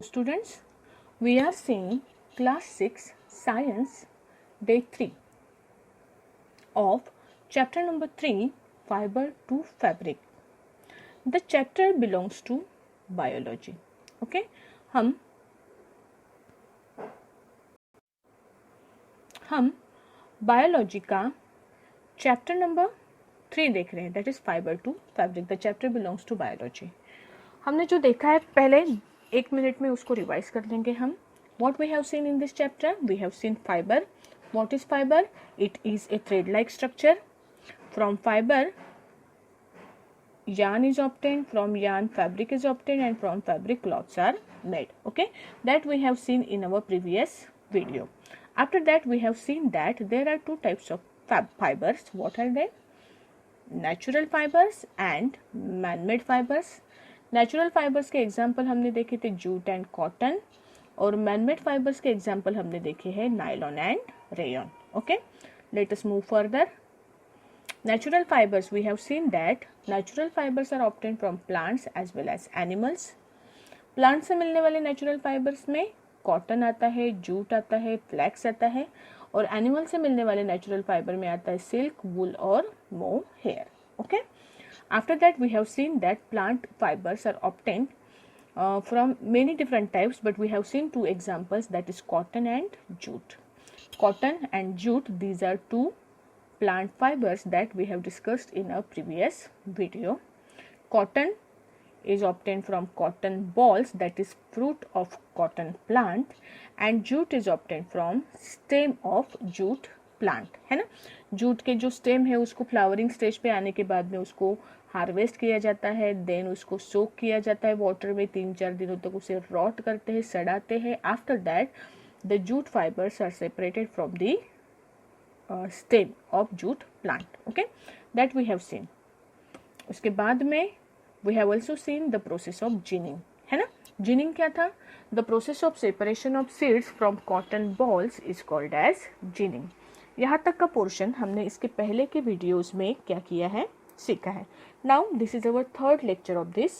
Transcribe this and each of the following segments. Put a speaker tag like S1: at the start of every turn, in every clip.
S1: Students, we are seeing class 6 science day 3 of chapter number 3 fiber to fabric. The chapter belongs to biology. Okay, हम biology का chapter number 3 देख रहे हैं, that is fibre to fabric. The chapter belongs to biology. हमने जो देखा है पहले 1 मिनट में उसको रिवाइज कर लेंगे हम. What we have seen in this chapter? We have seen fiber. What is fiber? It is a thread-like structure. From fiber, yarn is obtained. From yarn, fabric is obtained, and from fabric, cloths are made. Okay, that we have seen in our previous video. After that, we have seen that there are two types of fibers. What are they? Natural fibers and man-made fibers. Natural fibres के example हमने देखे थे jute and cotton, और manmade fibres के example हमने देखे हैं nylon and rayon. Okay, let us move further. Natural fibres, we have seen that natural fibres are obtained from plants as well as animals. Plant से मिलने वाले natural fibres में cotton आता है, जूट आता है, फ्लैक्स आता है, और एनिमल से मिलने वाले नेचुरल फाइबर में आता है सिल्क, वूल और mohair. Okay, after that we have seen that plant fibers are obtained from many different types, but we have seen two examples, that is cotton and jute. Cotton and jute, these are two plant fibers that we have discussed in a previous video. Cotton is obtained from cotton balls, that is fruit of cotton plant, and jute is obtained from stem of jute plant, है ना. Jute के जो stem है उसको flowering stage पे आने के बाद में उसको हार्वेस्ट किया जाता है, देन उसको सोक किया जाता है वाटर में, 3-4 दिनों तक उसे रॉट करते हैं, सड़ाते हैं. After that the jute fibres are separated from the stem of jute plant. Okay, that we have seen. उसके बाद में we have also seen the process of ginning, है ना. जिनिंग क्या था? The process of separation of seeds from cotton balls is called as ginning. यहाँ तक का पोर्शन हमने इसके पहले के वीडियोस में क्या किया है, सीखा है. Now this is our third lecture of this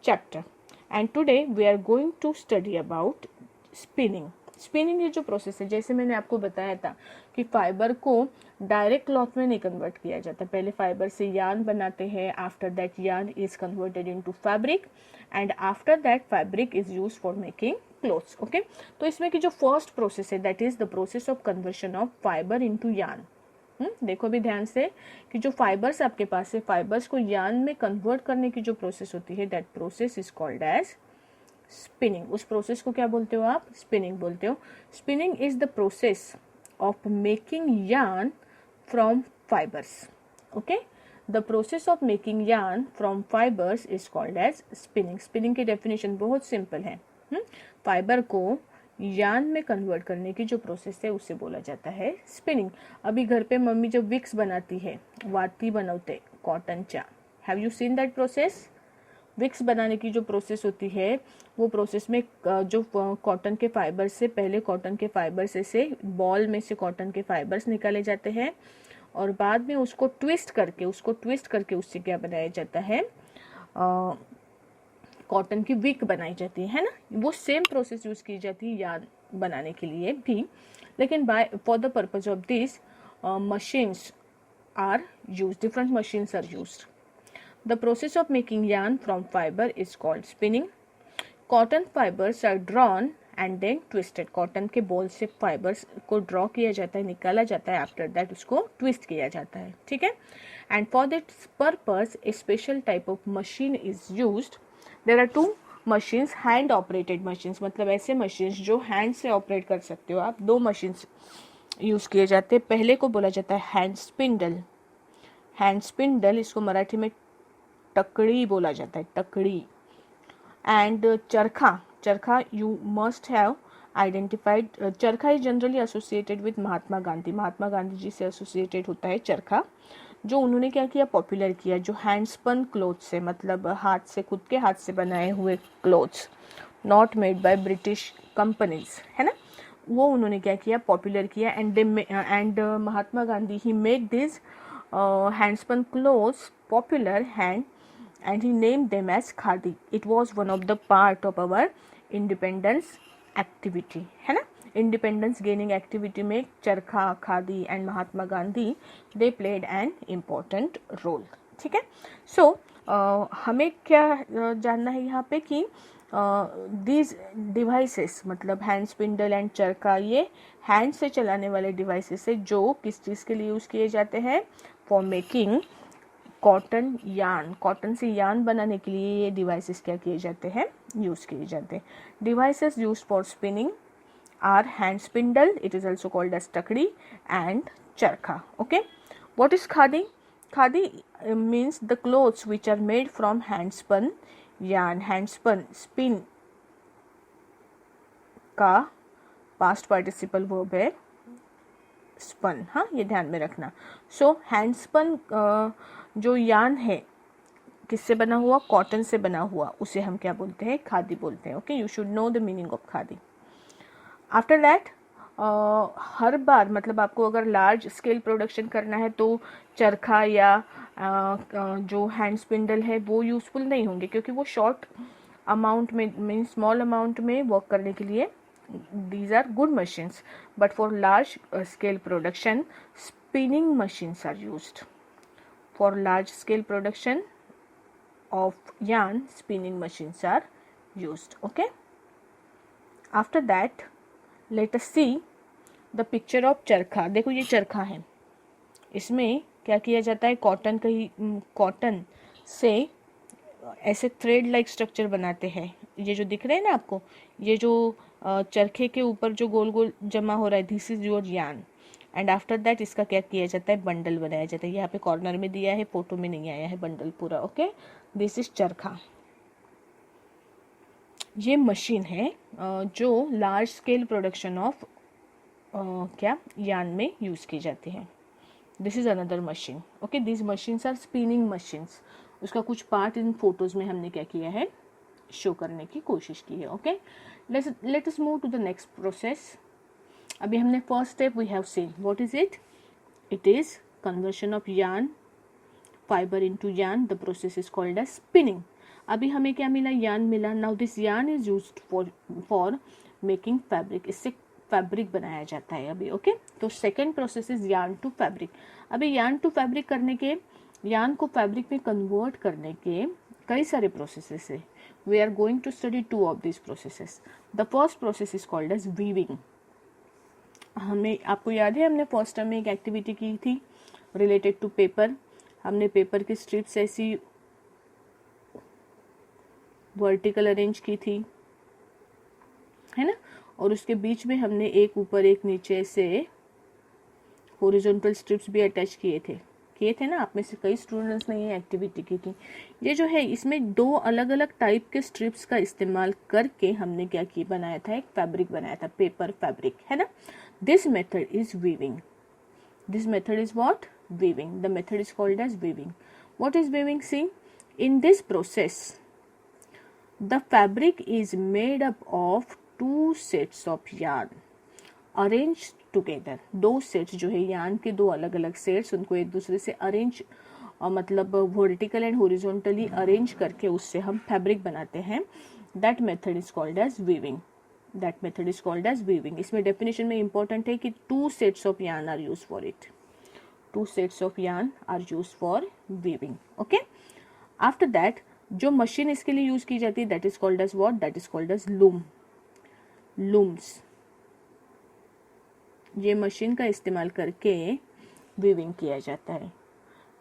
S1: chapter and today we are going to study about spinning. Spinning ये जो प्रोसेस है, जैसे मैंने आपको बताया था कि फाइबर को डायरेक्ट क्लॉथ में नहीं कन्वर्ट किया जाता. पहले फाइबर से यार्न बनाते हैं, after that yarn is converted into fabric, and after that fabric is used for making clothes. Okay, तो इसमें की जो फर्स्ट प्रोसेस है that is the process of conversion of fibre into yarn. देखो भी ध्यान से कि जो फाइबर्स आपके पास है, फाइबर्स को यार्न में कन्वर्ट करने की जो प्रोसेस होती है, that process is called as spinning. उस प्रोसेस को क्या बोलते हो आप? स्पिनिंग बोलते हो. Spinning is the process of making yarn from fibers. Okay, the process of making yarn from fibers is called as spinning. Spinning की डेफिनेशन बहुत सिंपल है. फाइबर को यार्न में कन्वर्ट करने की जो प्रोसेस है उसे बोला जाता है स्पिनिंग. अभी घर पे मम्मी जब विक्स बनाती है, वाती बनवते कॉटनच्या, have you seen that process? Wicks बनाने की जो प्रोसेस होती है वो प्रोसेस में जो कॉटन के फाइबर से, पहले कॉटन के फाइबर से बॉल में से कॉटन के फाइबर्स निकाले जाते हैं, और बाद में उसको ट्विस्ट करके उससे क्या बनाया जाता है, कॉटन की विक बनाई जाती है ना. वो सेम प्रोसेस यूज की जाती है यार्न बनाने के लिए भी, लेकिन for the purpose of this machines are use, different machines are used. The process of making yarn from fiber is called spinning. Cotton fibers are drawn and then twisted. Cotton के ball से fibers को draw किया जाता है, निकाला जाता है, after that उसको ट्विस्ट किया जाता है. ठीक है, and for this purpose a special type of machine is used. There are 2 machines, hand operated machines, मतलब ऐसे मशीन्स जो हैंड से ऑपरेट कर सकते हो आप. 2 मशीन्स यूज किए जाते हैं. पहले को बोला जाता है हैंड स्पिंडल. हैंड स्पिंडल, इसको मराठी में टकड़ी बोला जाता है, टकड़ी. एंड चरखा यू मस्ट हैव आइडेंटिफाइड. चरखा is generally associated with Mahatma Gandhi ji से एसोसिएटेड होता है चरखा, जो उन्होंने क्या किया, पॉपुलर किया. जो हैंडस्पन क्लोथ्स से, मतलब हाथ से, खुद के हाथ से बनाए हुए clothes, not made by British companies, है ना, वो उन्होंने क्या किया, पॉपुलर किया. And Mahatma Gandhi he made this handspun clothes popular and he named them as khadi. It was one of the part of our independence activity, है ना. इंडिपेंडेंस गेनिंग एक्टिविटी में charkha, khadi and Mahatma Gandhi they played an important role. ठीक है. सो हमें क्या जानना है यहाँ पे कि दीज डिवाइसेस मतलब हैंड स्पिंडल एंड चरखा ये हैंड से चलाने वाले डिवाइसेस है जो किस चीज़ के लिए यूज़ किए जाते हैं, for making cotton yarn. Cotton से यार्न बनाने के लिए ये डिवाइसेस क्या किए जाते हैं, यूज़ किए जाते हैं. Devices use for spinning are hand spindle, it is also called as takli, and charkha. Okay. What is khadi? Khadi means the clothes which are made from hand spun yarn. hand spun spin का past participle verb है spun. हाँ, ये ध्यान में रखना. so hand spun जो yarn है किससे बना हुआ, कॉटन से बना हुआ, उसे हम क्या बोलते हैं, खादी बोलते हैं. Okay. You should know the meaning of khadi. After that हर बार मतलब आपको अगर लार्ज स्केल प्रोडक्शन करना है तो चरखा या जो हैंड स्पिंडल है वो यूज़फुल नहीं होंगे क्योंकि वो शॉर्ट अमाउंट में मीन स्मॉल अमाउंट में वर्क करने के लिए these are good machines. But for large scale production spinning machines are used. For large scale production of yarn spinning machines are used. Okay. After that let us see the picture of चरखा. देखो ये चरखा है, इसमें क्या किया जाता है, कॉटन से ऐसे थ्रेड लाइक स्ट्रक्चर बनाते हैं. ये जो दिख रहे हैं ना आपको, ये जो चरखे के ऊपर जो गोल गोल जमा हो रहा है, this is your yarn. And after that इसका क्या किया जाता है, बंडल बनाया जाता है. यहाँ पे कॉर्नर में दिया है, फोटो में नहीं आया है बंडल पूरा. ओके. दिस इज चरखा. ये मशीन है जो लार्ज स्केल प्रोडक्शन ऑफ क्या यार्न में यूज़ की जाती है. This is another machine. Okay. This machines are spinning machines. उसका कुछ पार्ट इन फोटोज में हमने क्या किया है, शो करने की कोशिश की है. Okay. Let us move to the next process. अभी हमने first step we have seen. What is it? It is conversion of yarn fiber into yarn. The process is called as spinning. अभी हमें क्या मिला, यार्न मिला. Now this yarn is used for making fabric. इससे fabric बनाया जाता है अभी. ओके. तो second process is yarn to fabric. अभी यार्न टू फैब्रिक करने के, यार्न को फैब्रिक में कन्वर्ट करने के कई सारे प्रोसेसेस है. We are going to study two of this processes. The first process is called as weaving. हमें आपको याद है हमने फर्स्ट टर्म में एक एक्टिविटी की थी रिलेटेड टू पेपर. हमने पेपर की स्ट्रिप्स ऐसी वर्टिकल अरेंज की थी, है ना, और उसके बीच में हमने एक ऊपर एक नीचे से हॉरिजॉन्टल स्ट्रिप्स भी अटैच किए थे ना. आप में से कई स्टूडेंट्स ने ये एक्टिविटी की थी. ये जो है इसमें दो अलग अलग टाइप के स्ट्रिप्स का इस्तेमाल करके हमने क्या किया, बनाया था, एक फैब्रिक बनाया था, पेपर फैब्रिक, है ना. This method is weaving. This method is what, weaving. The method is called as weaving. What is weaving? See, in this process the fabric is made up of two sets of yarn arranged together. दो sets जो है yarn के, दो अलग अलग sets, उनको एक दूसरे से अरेंज मतलब वर्टिकल एंड हॉरिजॉन्टली अरेंज करके उससे हम फैब्रिक बनाते हैं. That method is called as weaving. That method is called as weaving. इसमें डेफिनेशन में इंपॉर्टेंट है कि two sets of yarn are use for it. Two sets of yarn are use for weaving. Okay. After that जो machine इसके लिए use की जाती है that is called as what, that is called as loom. Looms. ये machine का इस्तेमाल करके वीविंग किया जाता है.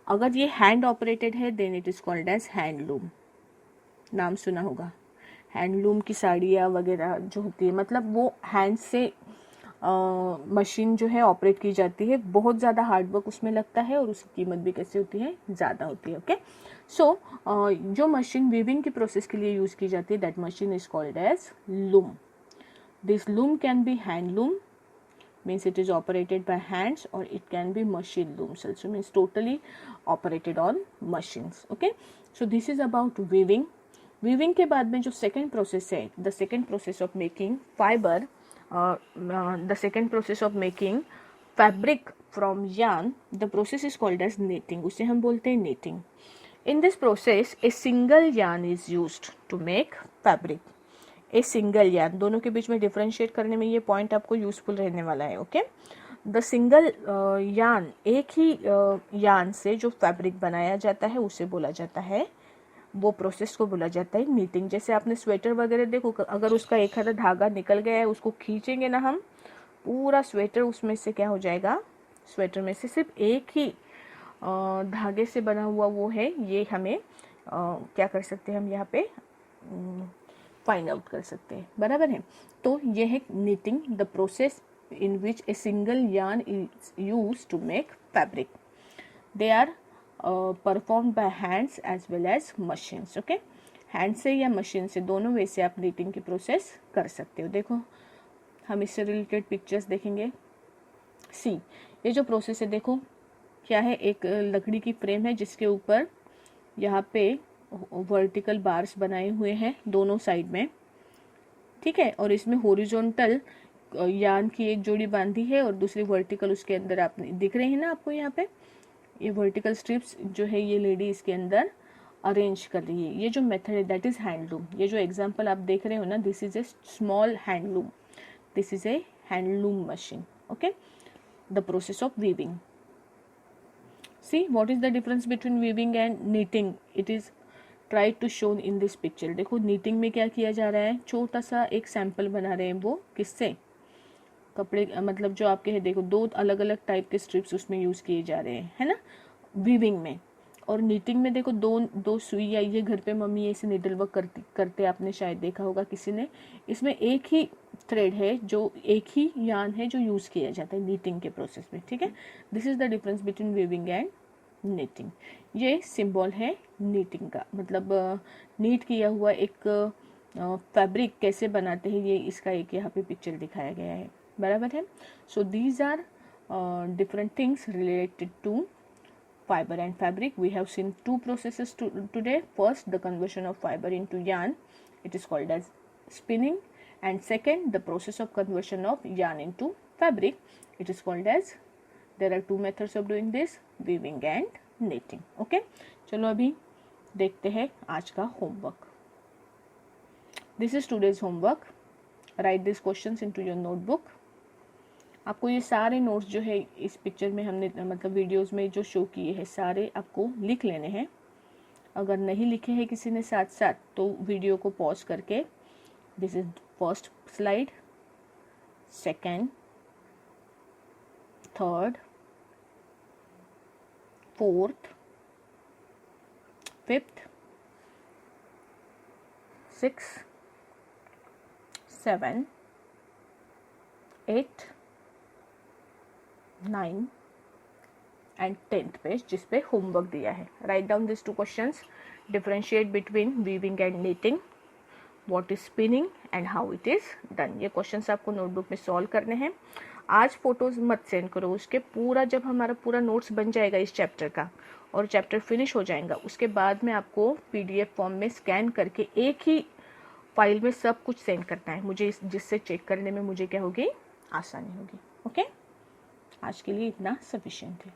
S1: अगर ये हैंड ऑपरेटेड है then it is called as handloom. नाम सुना होगा, हैंडलूम की साड़ियाँ वगैरह जो होती है, मतलब वो हैंड से मशीन जो है ऑपरेट की जाती है. बहुत ज़्यादा हार्डवर्क उसमें लगता है और उसकी कीमत भी कैसे होती है, ज़्यादा होती है. ओके. सो जो मशीन वीविंग की प्रोसेस के लिए यूज़ की जाती है that machine is called as loom. This loom can be handloom, means it is operated by hands, or it can be machine looms also, means totally operated on machines. Okay. So this is about weaving. weaving के बाद में जो second process है, the second process of making fiber, the second process of making fabric from yarn, the process is called as knitting. उसे हम बोलते हैं knitting. In this process a single yarn is used to make fabric. A single yarn, दोनों के बीच में differentiate करने में ये पॉइंट आपको यूजफुल रहने वाला है। ओके, द सिंगल यार्न, एक ही यार्न से जो फैब्रिक बनाया जाता है उसे बोला जाता है, वो प्रोसेस को बोला जाता है नीटिंग। जैसे आपने स्वेटर वगैरह देखो, अगर उसका एक आधा धागा निकल गया है, उसको खींचेंगे ना हम, पूरा स्वेटर उसमें से क्या हो जाएगा, स्वेटर में से सिर्फ एक ही धागे से बना हुआ वो है, ये हमें क्या कर सकते हैं हम यहाँ पे फाइंड आउट कर सकते हैं, बराबर है। तो ये है knitting, the process in which a single yarn is used to make fabric. They are performed by hands as well as machines. Okay, hand से या मशीन से, दोनों वे से आप नीटिंग की प्रोसेस कर सकते हो। देखो हम इससे रिलेटेड पिक्चर्स देखेंगे। सी, ये जो प्रोसेस है देखो क्या है, एक लकड़ी की फ्रेम है जिसके ऊपर यहाँ पे वर्टिकल बार्स बनाए हुए हैं दोनों साइड में, ठीक है, और इसमें हॉरिजॉन्टल यार्न की एक जोड़ी बांधी है और दूसरी वर्टिकल उसके अंदर आपने दिख रही है ना आपको यहाँ पे, ये वर्टिकल स्ट्रिप्स जो है ये लेडी इसके अंदर अरेंज कर रही है। ये जो मेथड है दैट इज हैंडलूम। ये जो एग्जांपल आप देख रहे हो ना, this is a small handloom, this is a handloom machine. Okay, the process of weaving. See what is the difference between weaving and knitting, it is try to shown in this picture. देखो knitting में क्या किया जा रहा है, छोटा सा एक सैंपल बना रहे हैं, वो किससे, कपड़े, मतलब जो आपके है देखो दो अलग अलग टाइप के स्ट्रिप्स उसमें यूज़ किए जा रहे हैं, है ना, वीविंग में। और नीटिंग में देखो दो सुई, या ये घर पे मम्मी ऐसे नीडल वर्क करते आपने शायद देखा होगा किसी ने, इसमें एक ही थ्रेड है, जो एक ही यार्न है जो यूज़ किया जाता है नीटिंग के प्रोसेस में, ठीक है। This is the difference between weaving and knitting. ये सिंबल है नीटिंग का, मतलब नीट किया हुआ एक फैब्रिक कैसे बनाते हैं, ये इसका एक यहाँ पे पिक्चर दिखाया गया है, बराबर है। So these are different things related to fiber and fabric. We have seen two processes today. First, the conversion of fiber into yarn, it is called as spinning, and second, the process of conversion of yarn into fabric, it is called as, there are two methods of doing this, weaving and knitting. Okay, चलो अभी देखते हैं आज का homework. This is today's homework. Write these questions into your notebook. आपको ये सारे notes जो है इस पिक्चर में हमने, मतलब वीडियोस में जो शो किए हैं, सारे आपको लिख लेने हैं। अगर नहीं लिखे हैं किसी ने साथ साथ तो वीडियो को पॉज करके, this is first slide, second, third, fourth, fifth, six, 7, 8, 9 and 10th page जिस पे होमवर्क दिया है। Write down this two questions, differentiate between weaving and knitting, what is spinning and how it is done. ये questions आपको notebook में solve करने हैं। आज फोटोज मत सेंड करो, उसके पूरा जब हमारा पूरा नोट्स बन जाएगा इस चैप्टर का और चैप्टर फिनिश हो जाएगा, उसके बाद में आपको PDF फॉर्म में स्कैन करके एक ही फाइल में सब कुछ सेंड करना है मुझे, जिससे चेक करने में मुझे क्या होगी, आसानी होगी। ओके, आज के लिए इतना सफिशिएंट है।